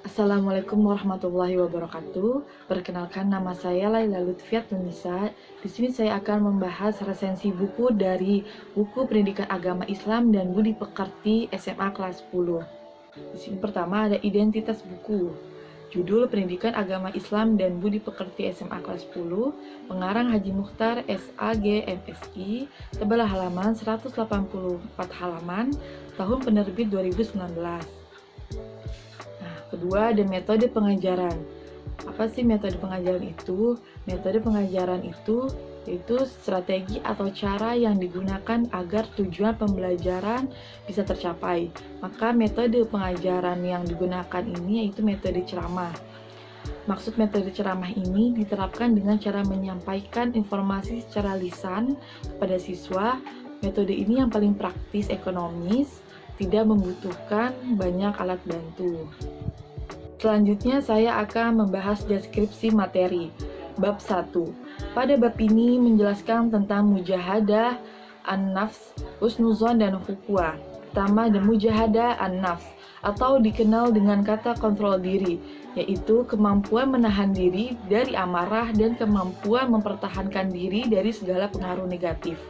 Assalamualaikum warahmatullahi wabarakatuh. Perkenalkan, nama saya Laila Lutfiat Nunisa. Di sini saya akan membahas resensi buku dari buku Pendidikan Agama Islam dan Budi Pekerti SMA kelas 10. Di sini pertama ada identitas buku. Judul Pendidikan Agama Islam dan Budi Pekerti SMA kelas 10, pengarang Haji Mukhtar SAG MSI, tebal halaman 184 halaman, tahun penerbit 2019. Kedua, ada metode pengajaran. Apa sih metode pengajaran itu? Metode pengajaran itu yaitu strategi atau cara yang digunakan agar tujuan pembelajaran bisa tercapai. Maka metode pengajaran yang digunakan ini yaitu metode ceramah. Maksud metode ceramah ini diterapkan dengan cara menyampaikan informasi secara lisan kepada siswa. Metode ini yang paling praktis, ekonomis, tidak membutuhkan banyak alat bantu. Selanjutnya saya akan membahas deskripsi materi. Bab 1. Pada bab ini menjelaskan tentang mujahadah, an-nafs, husnuzon, dan hukwa. Pertama ada mujahadah an-nafs, atau dikenal dengan kata kontrol diri, yaitu kemampuan menahan diri dari amarah dan kemampuan mempertahankan diri dari segala pengaruh negatif.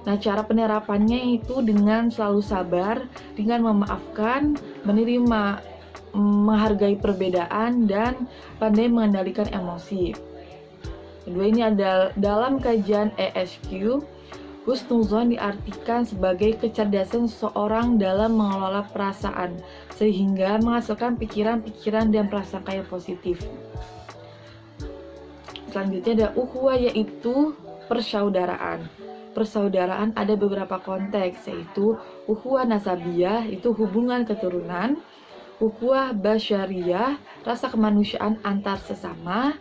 Nah, cara penerapannya itu dengan selalu sabar, dengan memaafkan, menerima, menghargai perbedaan, dan pandai mengendalikan emosi. Kedua, ini ada dalam kajian ESQ, husnuzon diartikan sebagai kecerdasan seseorang dalam mengelola perasaan sehingga menghasilkan pikiran-pikiran dan prasangka yang positif. Selanjutnya ada ukhuwah, yaitu persaudaraan. Persaudaraan ada beberapa konteks, yaitu ukhuwah nasabiyah, itu hubungan keturunan, ukhuwah basyariyah, rasa kemanusiaan antar sesama,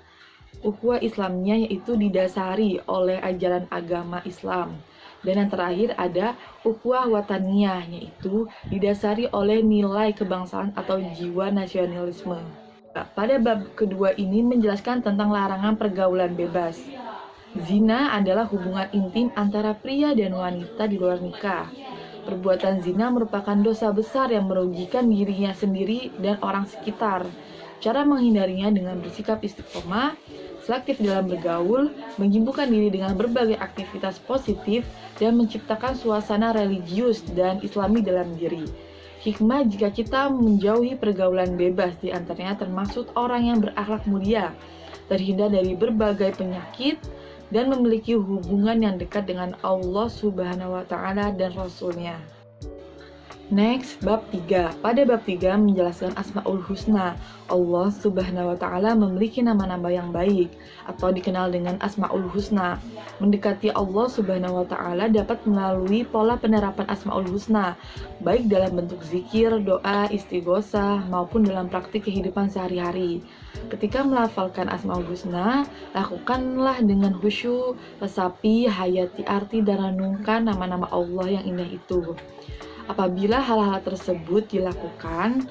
ukhuwah Islamiyah, yaitu didasari oleh ajaran agama Islam. Dan yang terakhir ada ukhuwah wataniyah, yaitu didasari oleh nilai kebangsaan atau jiwa nasionalisme. Pada bab kedua ini menjelaskan tentang larangan pergaulan bebas. Zina adalah hubungan intim antara pria dan wanita di luar nikah. Perbuatan zina merupakan dosa besar yang merugikan dirinya sendiri dan orang sekitar. Cara menghindarinya dengan bersikap istiqomah, selektif dalam bergaul, menyibukkan diri dengan berbagai aktivitas positif, dan menciptakan suasana religius dan islami dalam diri. Hikmah jika kita menjauhi pergaulan bebas, di antaranya termasuk orang yang berakhlak mulia, terhindar dari berbagai penyakit, dan memiliki hubungan yang dekat dengan Allah Subhanahu wa Ta'ala dan Rasul-Nya. Next, bab 3. Pada bab 3 menjelaskan Asmaul Husna. Allah Subhanahu wa Ta'ala memiliki nama-nama yang baik atau dikenal dengan Asmaul Husna. Mendekati Allah Subhanahu wa Ta'ala dapat melalui pola penerapan Asmaul Husna, baik dalam bentuk zikir, doa, istighosah, maupun dalam praktik kehidupan sehari-hari. Ketika melafalkan Asmaul Husna, lakukanlah dengan khusyuk, resapi, hayati arti, dan renungkan nama-nama Allah yang indah itu. Apabila hal-hal tersebut dilakukan,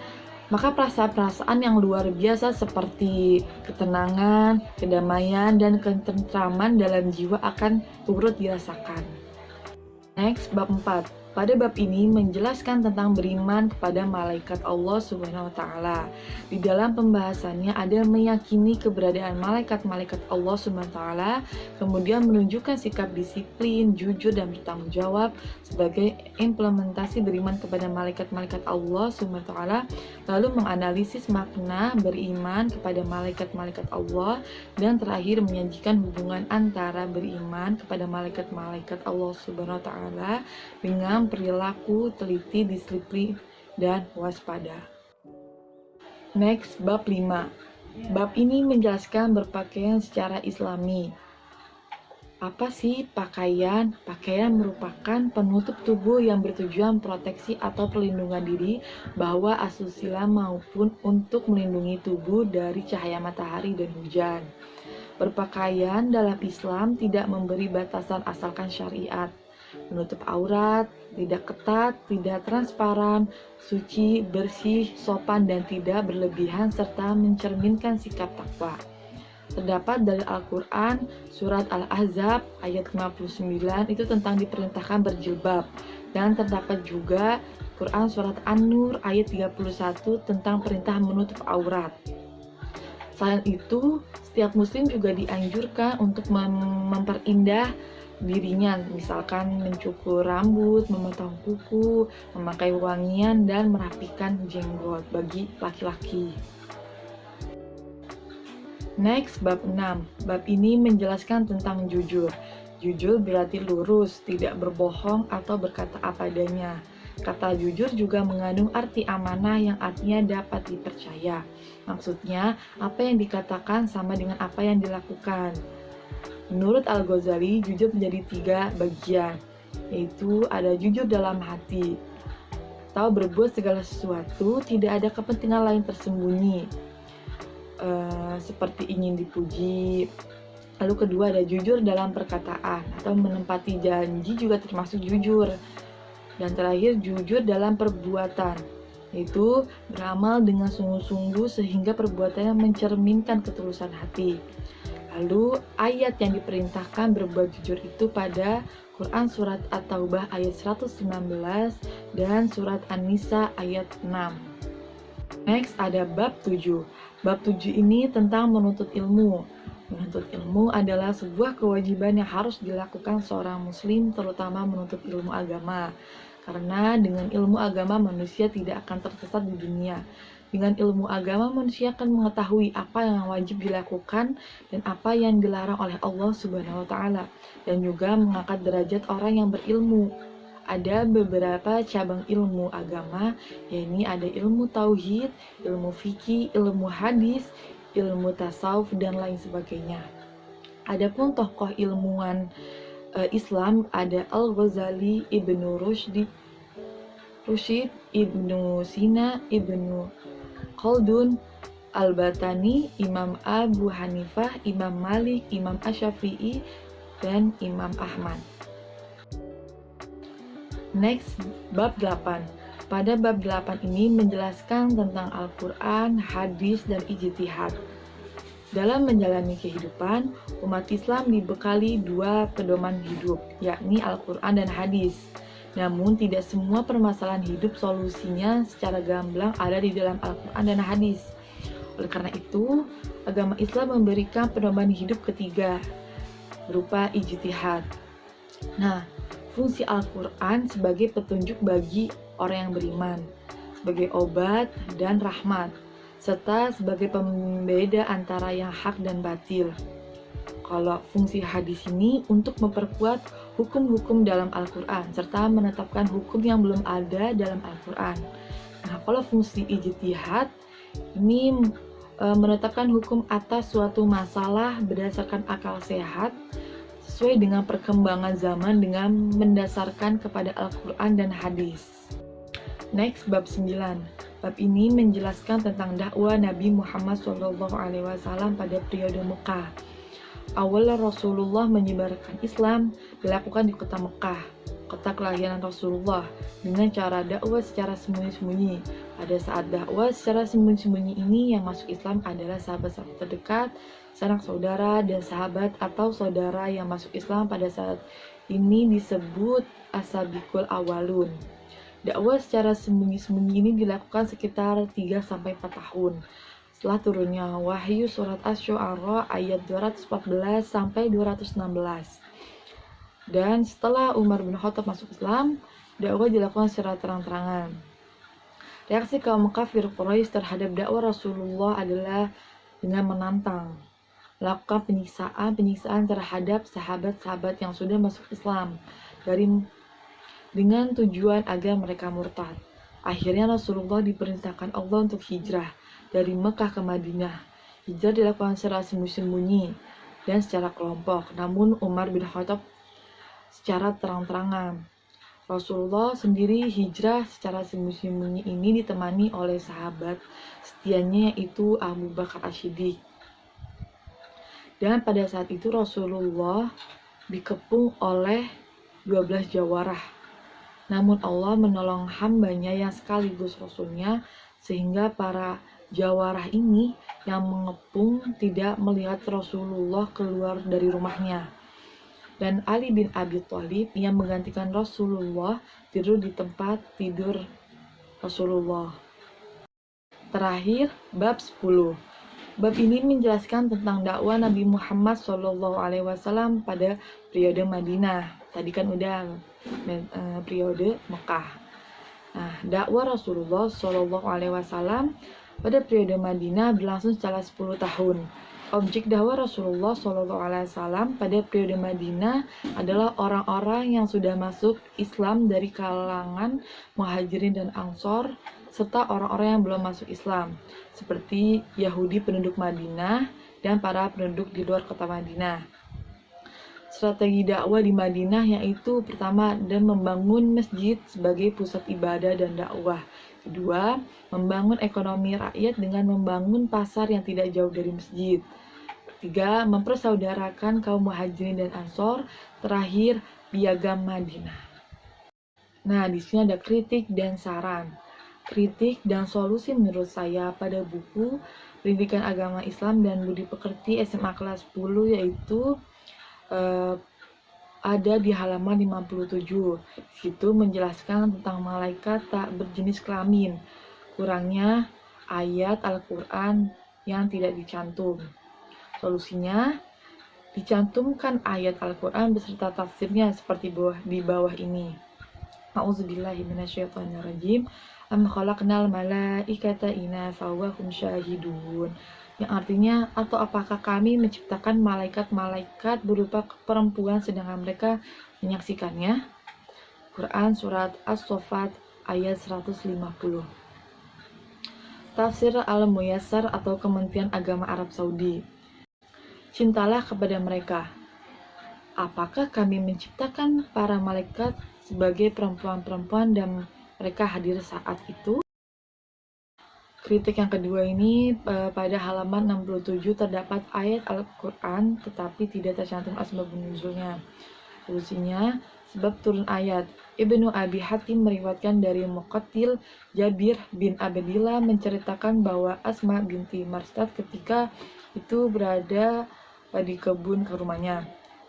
maka perasaan-perasaan yang luar biasa seperti ketenangan, kedamaian, dan ketentraman dalam jiwa akan turut dirasakan. Next, bab 4. Pada bab ini menjelaskan tentang beriman kepada malaikat Allah Subhanahu wa Ta'ala. Di dalam pembahasannya ada meyakini keberadaan malaikat-malaikat Allah Subhanahu wa Ta'ala, kemudian menunjukkan sikap disiplin, jujur, dan bertanggung jawab sebagai implementasi beriman kepada malaikat-malaikat Allah Subhanahu wa Ta'ala, lalu menganalisis makna beriman kepada malaikat-malaikat Allah, dan terakhir menyajikan hubungan antara beriman kepada malaikat-malaikat Allah Subhanahu wa Ta'ala dengan perilaku teliti, disiplin, dan waspada. Next, bab 5. Bab ini menjelaskan berpakaian secara islami. Apa sih pakaian? Pakaian merupakan penutup tubuh yang bertujuan proteksi atau perlindungan diri bahwa asusila maupun untuk melindungi tubuh dari cahaya matahari dan hujan. Berpakaian dalam Islam tidak memberi batasan asalkan syariat. Menutup aurat, tidak ketat, tidak transparan, suci, bersih, sopan, dan tidak berlebihan, serta mencerminkan sikap takwa. Terdapat dari Al-Quran, surat Al-Ahzab, ayat 59, itu tentang diperintahkan berjilbab. Dan terdapat juga Quran Surat An-Nur ayat 31 tentang perintah menutup aurat. Selain itu, setiap muslim juga dianjurkan untuk memperindah dirinya, misalkan mencukur rambut, memotong kuku, memakai wangian, dan merapikan jenggot bagi laki-laki. Next, bab 6. Bab ini menjelaskan tentang jujur. Jujur berarti lurus, tidak berbohong atau berkata apa adanya. Kata jujur juga mengandung arti amanah yang artinya dapat dipercaya. Maksudnya, apa yang dikatakan sama dengan apa yang dilakukan. Menurut Al-Ghazali, jujur menjadi 3 bagian, yaitu ada jujur dalam hati, atau berbuat segala sesuatu, tidak ada kepentingan lain tersembunyi, seperti ingin dipuji. Lalu kedua ada jujur dalam perkataan, atau menempati janji juga termasuk jujur. Dan terakhir jujur dalam perbuatan, yaitu beramal dengan sungguh-sungguh sehingga perbuatannya mencerminkan ketulusan hati. Lalu ayat yang diperintahkan berbuat jujur itu pada Quran Surat At-Taubah ayat 119 dan Surat An-Nisa ayat 6. Next ada bab 7. Bab 7 ini tentang menuntut ilmu. Menuntut ilmu adalah sebuah kewajiban yang harus dilakukan seorang muslim, terutama menuntut ilmu agama. Karena dengan ilmu agama manusia tidak akan tersesat di dunia. Dengan ilmu agama manusia akan mengetahui apa yang wajib dilakukan dan apa yang dilarang oleh Allah Subhanahu wa taala, dan juga mengangkat derajat orang yang berilmu. Ada beberapa cabang ilmu agama, yakni ada ilmu tauhid, ilmu fikih, ilmu hadis, ilmu tasawuf, dan lain sebagainya. Adapun tokoh ilmuwan Islam ada Al-Ghazali, Ibnu Rushd, Ibnu Sina, Ibnu Khaldun, Al-Batani, Imam Abu Hanifah, Imam Malik, Imam Asy-Syafi'i, dan Imam Ahmad. Next, bab 8. Pada bab 8 ini menjelaskan tentang Al-Quran, hadis, dan ijtihad. Dalam menjalani kehidupan, umat Islam dibekali 2 pedoman hidup, yakni Al-Quran dan hadis. Namun tidak semua permasalahan hidup solusinya secara gamblang ada di dalam Al-Quran dan hadis. Oleh karena itu, agama Islam memberikan pedoman hidup ketiga, berupa ijtihad. Nah, fungsi Al-Quran sebagai petunjuk bagi orang yang beriman, sebagai obat dan rahmat, serta sebagai pembeda antara yang hak dan batil. Kalau fungsi hadis ini untuk memperkuat hukum-hukum dalam Al-Quran, serta menetapkan hukum yang belum ada dalam Al-Quran. Nah, kalau fungsi ijtihad ini menetapkan hukum atas suatu masalah berdasarkan akal sehat, sesuai dengan perkembangan zaman dengan mendasarkan kepada Al-Quran dan hadis. Next, bab 9. Bab ini menjelaskan tentang dakwah Nabi Muhammad SAW pada periode Mekah. Awalnya Rasulullah menyebarkan Islam dilakukan di kota Mekah, kota kelahiran Rasulullah, dengan cara dakwah secara sembunyi-sembunyi. Pada saat dakwah secara sembunyi-sembunyi ini yang masuk Islam adalah sahabat-sahabat terdekat, sanak saudara, dan sahabat atau saudara yang masuk Islam pada saat ini disebut as-sabiqul awalun. Dakwah secara sembunyi-sembunyi ini dilakukan sekitar 3-4 tahun. Setelah turunnya wahyu surat Asy-Syu'ara ayat 214-216. Dan setelah Umar bin Khattab masuk Islam, dakwah dilakukan secara terang-terangan. Reaksi kaum kafir Quraisy terhadap dakwah Rasulullah adalah dengan menantang, melakukan penyiksaan terhadap sahabat-sahabat yang sudah masuk Islam dengan tujuan agar mereka murtad. Akhirnya Rasulullah diperintahkan Allah untuk hijrah dari Mekah ke Madinah. Hijrah dilakukan secara sembunyi-sembunyi dan secara kelompok, namun Umar bin Khattab secara terang-terangan. Rasulullah sendiri hijrah secara sembunyi-sembunyi ini ditemani oleh sahabat setianya, yaitu Abu Bakar As-Siddiq. Dan pada saat itu Rasulullah dikepung oleh 12 jawarah. Namun Allah menolong hambanya yang sekaligus Rasulnya, sehingga para jawarah ini yang mengepung tidak melihat Rasulullah keluar dari rumahnya. dan Ali bin Abi Thalib yang menggantikan Rasulullah tidur di tempat tidur Rasulullah. Terakhir, bab 10. Bab ini menjelaskan tentang dakwah Nabi Muhammad SAW pada periode Madinah. Tadi kan udah periode Mekah. Nah, dakwah Rasulullah SAW pada periode Madinah berlangsung secara 10 tahun. Objek dakwah Rasulullah SAW pada periode Madinah adalah orang-orang yang sudah masuk Islam dari kalangan Muhajirin dan Ansor, serta orang-orang yang belum masuk Islam, seperti Yahudi penduduk Madinah dan para penduduk di luar kota Madinah. Strategi dakwah di Madinah yaitu pertama, dan membangun masjid sebagai pusat ibadah dan dakwah. Kedua, membangun ekonomi rakyat dengan membangun pasar yang tidak jauh dari masjid. Ketiga, mempersaudarakan kaum Muhajirin dan Ansor. Terakhir, piagam Madinah. Nah, di sini ada kritik dan saran. Kritik dan solusi menurut saya pada buku Pendidikan Agama Islam dan Budi Pekerti SMA kelas 10 yaitu ada di halaman 57. Situ menjelaskan tentang malaikat tak berjenis kelamin. Kurangnya ayat Al-Quran yang tidak dicantum. Solusinya, dicantumkan ayat Al-Quran beserta tafsirnya seperti di bawah ini. A'udzubillahiminasyaitonirrajim. Am khalaqnal malaikata inatsa wa hum syahidun. Yang artinya, atau apakah kami menciptakan malaikat-malaikat berupa perempuan sedangkan mereka menyaksikannya? Quran Surat As-Saffat ayat 150. Tafsir Al-Muyassar atau Kementerian Agama Arab Saudi. Cintalah kepada mereka. Apakah kami menciptakan para malaikat sebagai perempuan-perempuan dan mereka hadir saat itu? Kritik yang kedua ini, pada halaman 67 terdapat ayat Al-Quran tetapi tidak tercantum asbabun nuzulnya. Solusinya, sebab turun ayat. Ibnu Abi Hatim meriwayatkan dari Muqatil Jabir bin Abdillah menceritakan bahwa Asma binti Marsad ketika itu berada di kebun ke rumahnya.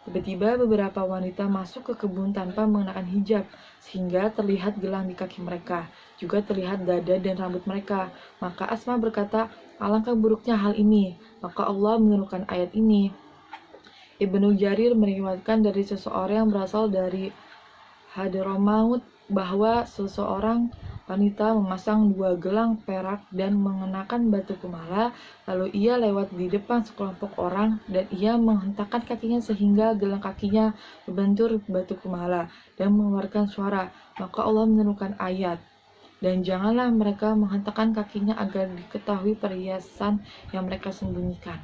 Tiba-tiba beberapa wanita masuk ke kebun tanpa mengenakan hijab, sehingga terlihat gelang di kaki mereka, juga terlihat dada dan rambut mereka. Maka Asma berkata, alangkah buruknya hal ini. Maka Allah menurunkan ayat ini. Ibnu Jarir meriwayatkan dari seseorang yang berasal dari Hadramaut bahwa seseorang wanita memasang 2 gelang perak dan mengenakan batu kumala, lalu ia lewat di depan sekelompok orang dan ia menghentakkan kakinya sehingga gelang kakinya membentur batu kumala dan mengeluarkan suara. Maka Allah menurunkan ayat, dan janganlah mereka menghentakkan kakinya agar diketahui perhiasan yang mereka sembunyikan.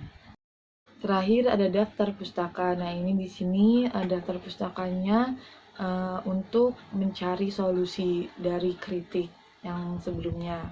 Terakhir ada daftar pustaka. Nah, ini di sini ada daftar pustakanya untuk mencari solusi dari kritik yang sebelumnya.